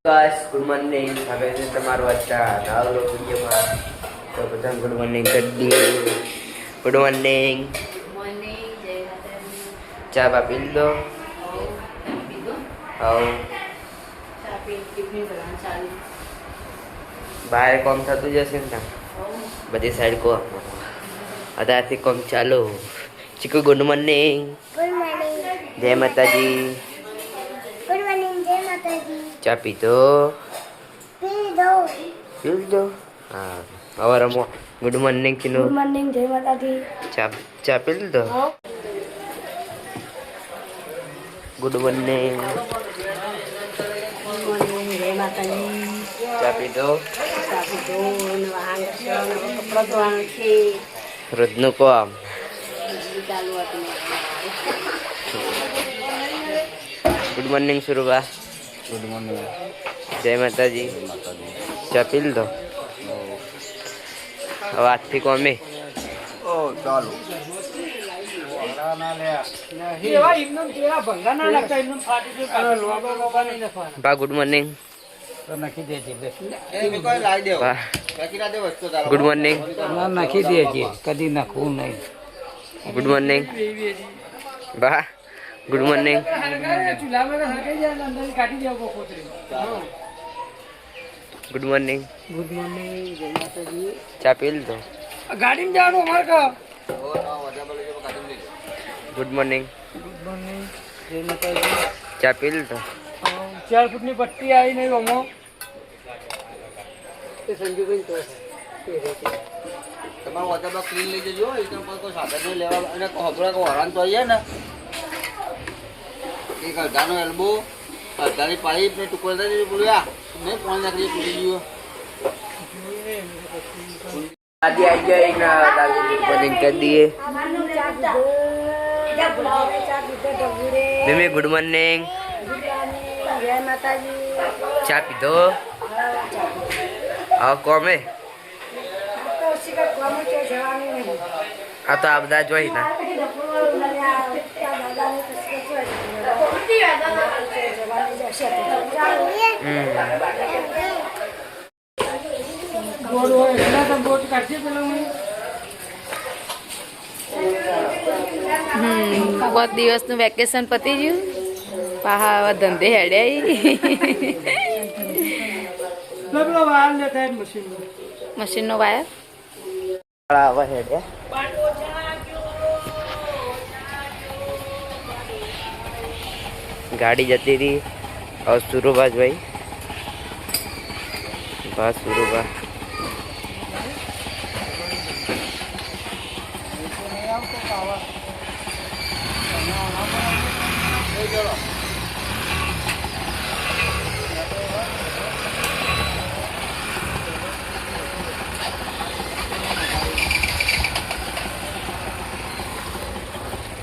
guys, good morning. Sampai jumpa તમારું આજના નવા વિડીયોમાં. તો બધાને ગુડ મોર્નિંગ કરી દઈએ. Good morning. જય માતાજી. ચા બા પી લો. આવો ચા પી ટિફિન કરવાનું ચાલુ. બહાર કામ થતું જશે ને બધી સાઈડ કો અત્યારથી કામ ચાલુ. ચીકુ ગુડ મોર્નિંગ. Good morning. જય માતાજી. Good morning. જય માતાજી. ચા પીધો? પી દો. પી લીધો? હા. હવે રમો. ગુડ મોર્નિંગ કીધું. Good morning. જય માતાજી. ચા પી લીધો? Good morning. Good morning. જય માતાજી. ચા પીધો? ચા પીધો ને વાહન કપડાં ધોવાનું છે. રોજનું કામ ચાલુ હતું. ગુડ મોર્નિંગ સુરુબા. Good morning. જય માતાજી. માતાજી. ચા પી લીધો? હવે આજથી કોમે ઓ ચાલો બા ગુડ મોર્નિંગ. નાખી દેજે બા ગુડ મોર્નિંગ. નાખી દેજે કદી નાખવું નહીં. Good morning. બા good morning. Good morning. Good morning. જય માતાજી. ચા પી લીધો? ગાડીમાં જવાનું અમારે કા. Good morning. Good morning. જય માતાજી. ચા પી લીધો? 4 ફૂટની પટ્ટી આવી નહીં અમો. તે સંજુભાઈ તો તમારો વોટર ક્લીન લઈ જજો. એ તો કોઈ સાધન નહીં લેવા અને હબરા કો હરાન તો આવીએ ને એક અડધાનો એલ્બો અડધાની પાઇપ ને ટુકડો થઈ પૂર્યા મેં પાણી નાખી પૂરી ગયો. આદિ આવી જાય ના દાદી મોર્નિંગ કરી દઈએ. Mummy good morning. જય માતાજી. ચા પીધો? આવો કોમે આ તો આ બધા જોઈ ના પાંચ દિવસનું વેકેશન પતી ગયું. પાહા હવે ધંધે હેડ્યા. મશીનનો વાયર આવા હેડે ગાડી જતી રહી. હવે સુરુબા ભાઈ બસ સુરુબા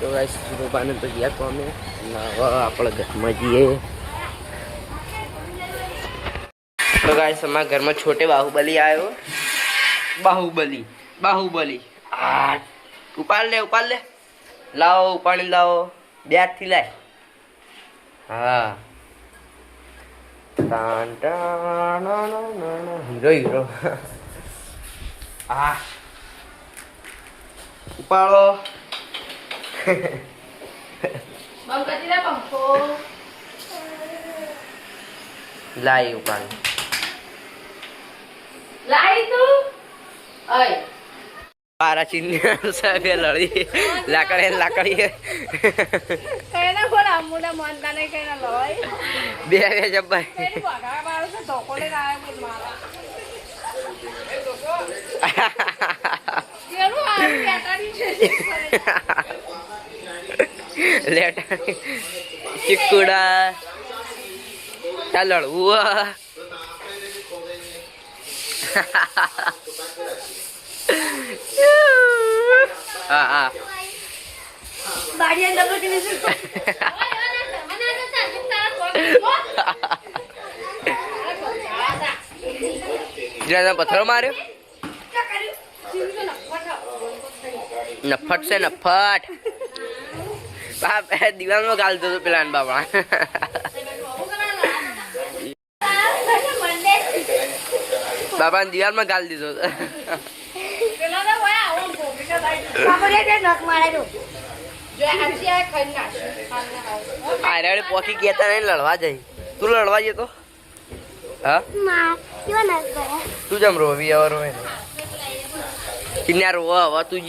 तो गाइस सुरुबाने तो गया तो हमें આપણે ઘરમાં જઈએ. तो गाइस हमारे घर में छोटे बाहुबली आयो. बाहुबली बाहुबली आ उपाड़ ले लाओ पानी लाओ બે હાથથી લાય. હા ટાન ટાન હીરો હીરો આ ઉપાડો. લાઈ ઉપાડ પારા ચીની સાહેબ લડી લાકડી બે જબ્બાઈ લેટા ચીકુડા લડવું હા હા પથ્થરો માર્યો. નફટ છે નફટ. બાપ દિવાલમાં ગાલતો હતો પેલા બાપા. બાબાને દિવાલમાં ગાલ દીધો હતો. નખ મારેલો આરે પોકી કહેતા નહીં લડવા જાય. તું લડવા જતો હા કેવો નખ કરે તું જમ રોવી હવે રોવે કિન્યા રોવા હવે તું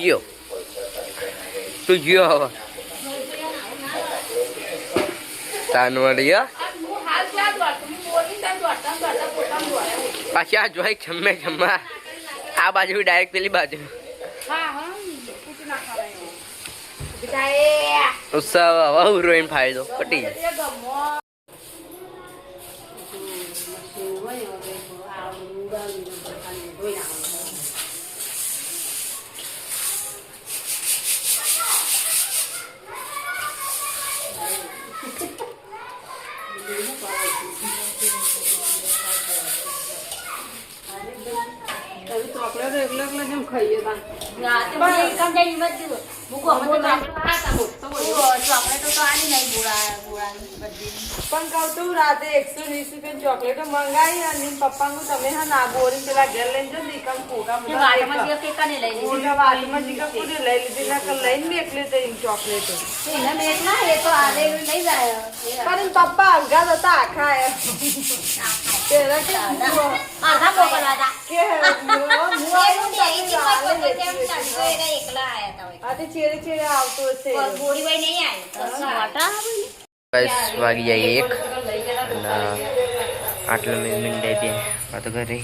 જીઓ હવે તાનવડી પાછી આ જોઈ જમ્મા આ બાજુ ડાયરેક્ટ પેલી બાજુ ઉત્સાહ હવે હિરોઈન ફાયદો પટી જાય. પણ કહું તું રાતે 120 રૂપિયા ચોકલેટો મંગાવી અને પપ્પાનું તમે હા ના બોરી પેલા ઘેર લઈને જો દીકમ ફોગા વાતમાં જીકા પૂરી લઈ લીધી ના કર લઈને મેકલી તઈ ચોકલેટો પણ પપ્પા અલગા હતા આખા પેલા કે ચેડે ચેડે આવતો હશે વાગી જાય 1 અને આટલા મિનિટ બે વાતો કરી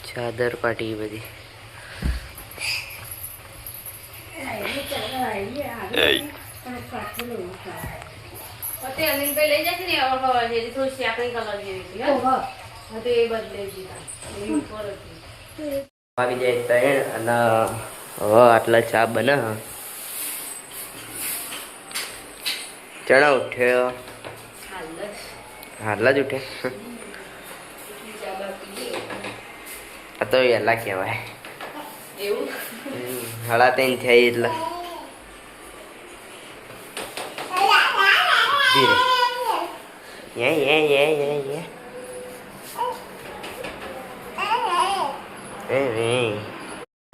ચાદર પાટી બધી વાગી જાય 3 અને હવે આટલા ચા બને ચણા ઉઠ્યો હાલ જ ઉઠે આ તો વહેલા કહેવાય 3:30 થઈ એટલે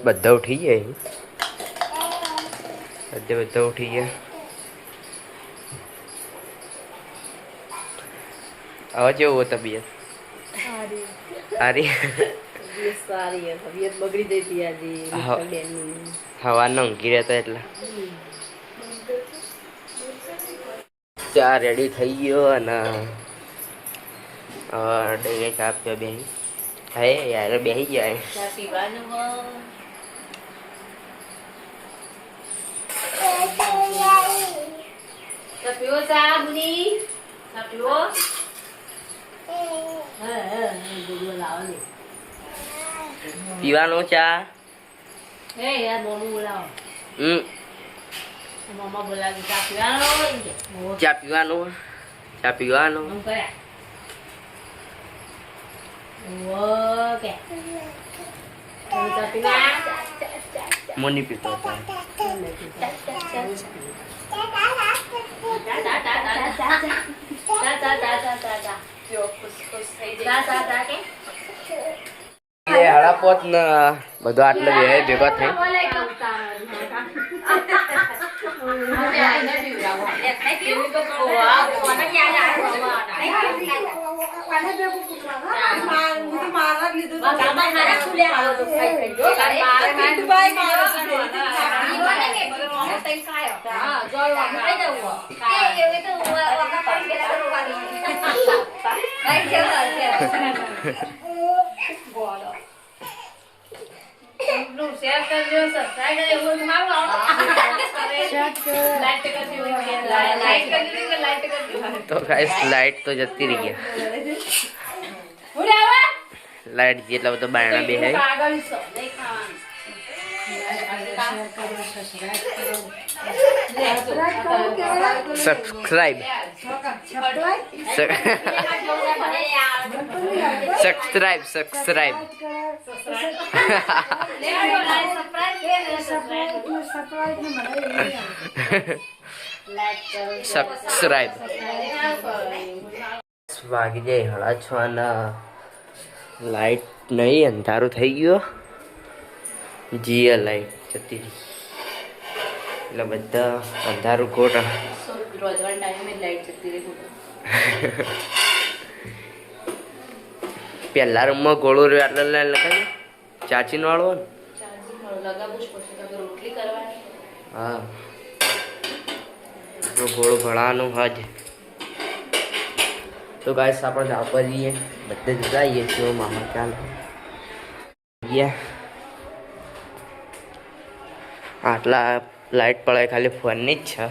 બધા ઉઠી જાય બધા ઉઠી ગયા હવે કેવું તબિયત સારી હવાના ઊંઘી રહેતા એટલે ચા રેડી થઈ ગયો અને હવે ચા પીવા બેસી હે યાર બેસી જાય પીવાનો ચા ચા પીવાનો મોની પીતો હતો હળાપોત ને બધો આટલો ભેગો થઈ તો ગાઈસ લાઈટ તો જતી રહી ગયા લાઈટ જેટલા બધા બાયણા બે હે સબસ્ક્રાઇબ સબસ્ક્રાઇબ સબસ્ક્રાઇબ વાગી જાય 6:30 ના લાઈટ નહીં અંધારું થઈ ગયો જીએ લાઈટ જતી રહી એટલે બધા અંધારું કોટ પેલા રૂમમાં ગોળો રહ્યો એટલે લખાય ચાચીનો વાળો ને હા તો ગોળો ભણાવવાનું હજ તો ગાઈસ આપણે જાપર જઈએ બધે જ જઈએ છીએ મામા ચાલ આટલા લાઈટ પડે ખાલી ફોનની જ છે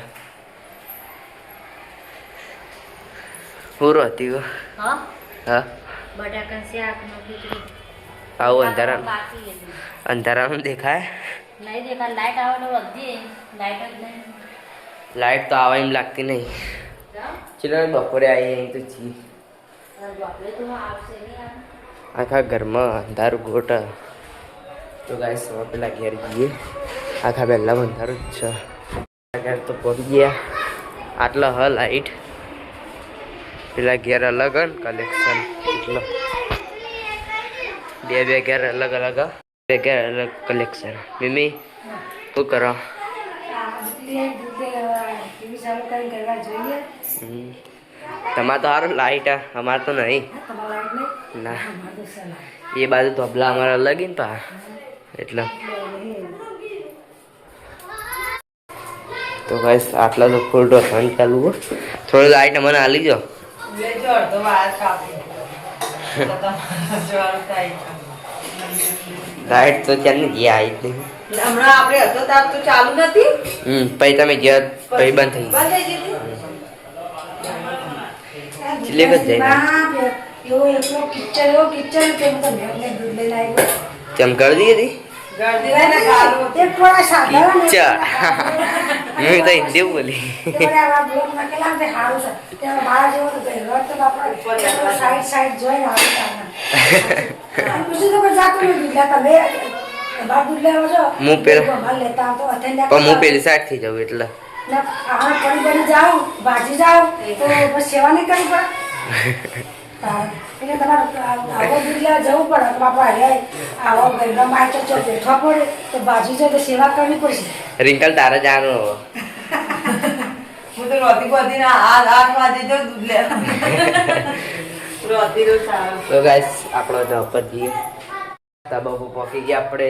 હું રહેતી હા આવું અંધારાનું દેખાય લાઈટ તો આવે એમ લાગતી નહીં ચલો બપોરે આવીએ અહીં તો જી આખા ઘરમાં અંધારું ગોટ તો ગાઈસ પેલા ઘેર જઈએ આખા પહેલાં અંધારું જ છે ઘેર તો પહોંચી ગયા આટલા હ લાઈટ પેલા ઘેર અલગ ને કલેક્શન એટલો બે ઘેર અલગ અલગ બે ઘેર અલગ કલેક્શન મમ્મી શું કરો તમારે તો સારું લાઈટ અમારે તો નહીં ના એ બાજુ ધોબલા અમારે અલગ ને પા એટલે તો ગાઈસ આટલા તો ફૂલ રોશન ચાલુ થોડી લાઈટ મને આલી જો લાઈટ તો ત્યાંની જે આવી જ નહીં હમણાં આપણે હતો તાર તો ચાલુ નથી પછી તમે ગયા પછી બંધ થઈ ચિલ્લે જ જાય તેમ કરી દીધી મેં તો હિન્દી બોલી હું પેલી સાઈડ થી જાઉં એટલે સેવા નહીં કરવી પડે જવું પડે બાપા આવો ઘરમાં માઇટર જો બેઠવા પડે તો બાજુ જાય તો સેવા કરવી પડશે રિંકલ તારે જાણો હું તો રોતી બોતી ના 8 વાગે જો દૂધ લે રોતી રો સારો તો ગાઈસ આપણો જોબ પર જઈએ તબાબુ પહોંચી ગયા આપણે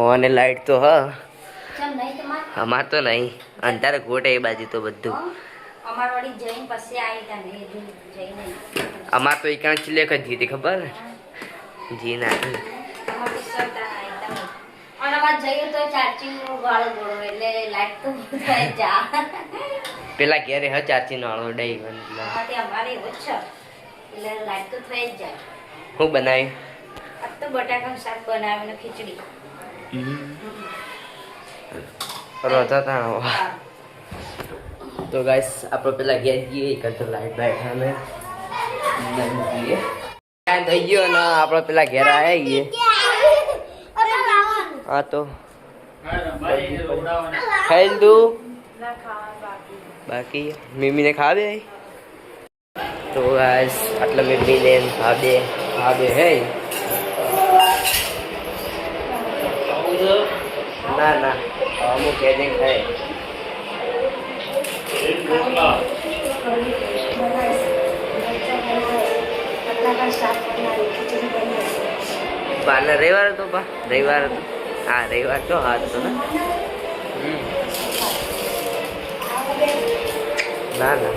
અને લાઈટ તો હ અમાર તો નહીં અંધારે ગોટ એ બાજુ તો બધું અમાર તો એક ચિલ્લેક જ જીતી ખબર જી ના પેલા ઘેરે હ ચાચી નો વાળો ડઈ હું બનાવી બટાકાનું શાક બનાવીને ખીચડી રોતા તા તો ગાઈસ આપણે પેલા ઘેર જઈએ કરતો લાઈટ બાઈટ અમે જઈએ થઈ ગયો ને આપણે પેલા ઘેર આવ્યા ગઈએ હા તો ખાઈ લીધું બાકી મમ્મીને ખાવે તો ગાઈસ આટલા મમ્મીને ખાવે હે ના ના અમુક કેજે ખાય બાને રવિવાર હતો બા રવિવાર હતો હા રવિવાર તો હા હતો ને ના ના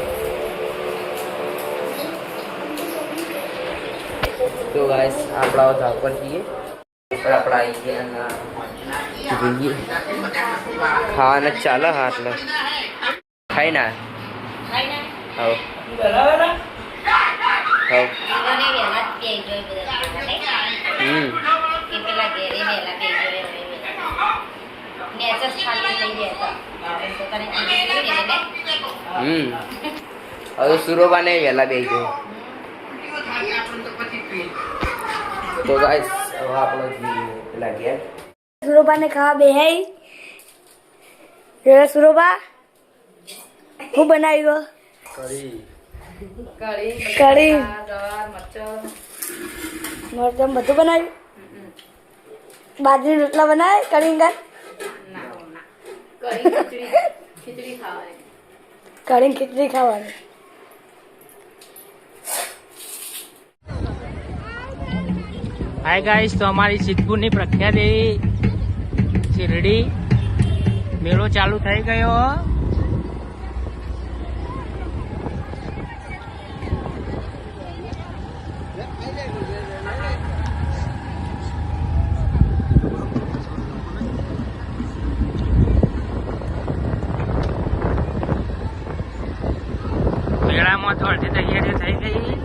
તો ગાઈસ આપણા ધાવ પર જઈએ પર આપણા આવી ગયા જોઈએ ખાવાના ચાલે હા એટલે ખાઈ ના હવ હવે સુરોબાને વહેલા બે ગયો તો ગાઈસ હવે આપણે પેલા ગયા સુરોબાને ખાવા બેહાઈ સુરોબા હું બનાવ્યું કઢી મરચમ બધું બનાવ્યું બાજરી રોટલા બનાવે કઢી કઢી ખીચડી ખાવાની હાય ગાઈસ, તો અમારી સિદ્ધપુરની પ્રખ્યાત એવી શિરડી મેળો ચાલુ થઈ ગયો. મેળામાં તો અડધી તૈયારીઓ થઈ ગઈ.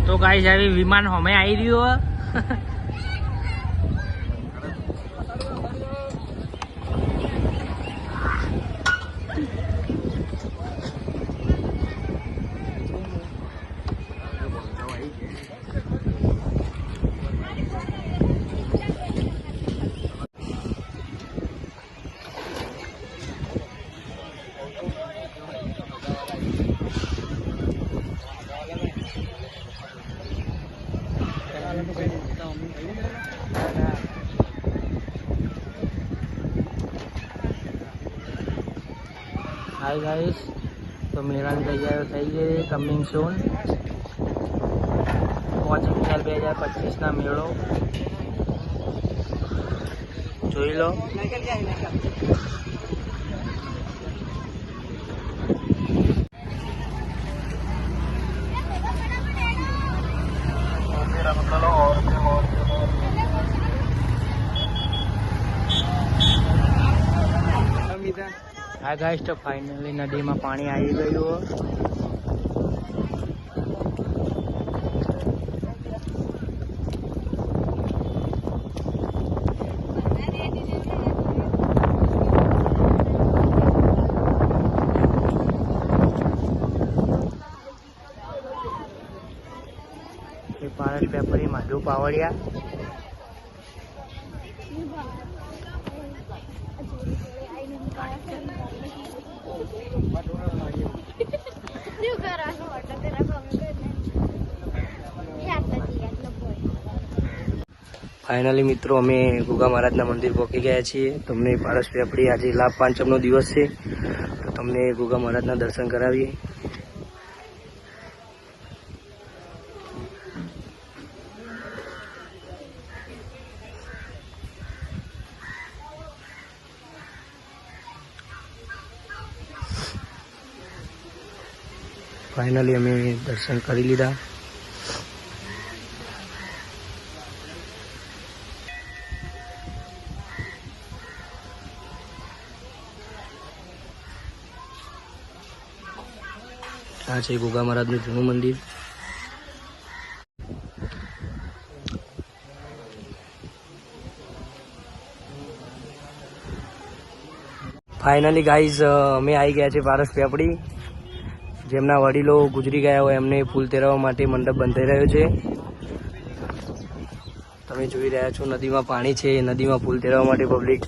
તો ગાઈસ હવે વિમાન હમે આવી રહ્યું. હાય ગાઈસ, તો મેળાની તૈયારીઓ થઈ ગઈ. કમિંગ સૂન 5 એપ્રિલ 2025 મેળો જોઈ લો. હા ગાઈસ, તો ફાઇનલી નદીમાં પાણી આવી ગયું. પારસ પેપરી માધુ પાવડિયા. ફાઇનલી મિત્રો અમે ગુગા મહારાજના મંદિર પહોંચી ગયા છીએ. તમને પારસ પેપડી આજે લાભ પાંચમનો દિવસ છે, તો તમને ગુગા મહારાજના દર્શન કરાવીએ. ફાઇનલી અમે દર્શન કરી લીધા. આ છે ગુગા મહારાજનું જૂનું મંદિર. ફાઇનલી ગાઈઝ અમે આવી ગયા છે પારસ પેપડી. જેમના વડીલો ગુજરી ગયા હોય એમને ફૂલ તેરાવવા માટે મંડપ બંધાઈ રહ્યો છે. તમે જોઈ રહ્યા છો નદીમાં પાણી છે, નદીમાં ફૂલ તેરાવવા માટે પબ્લિક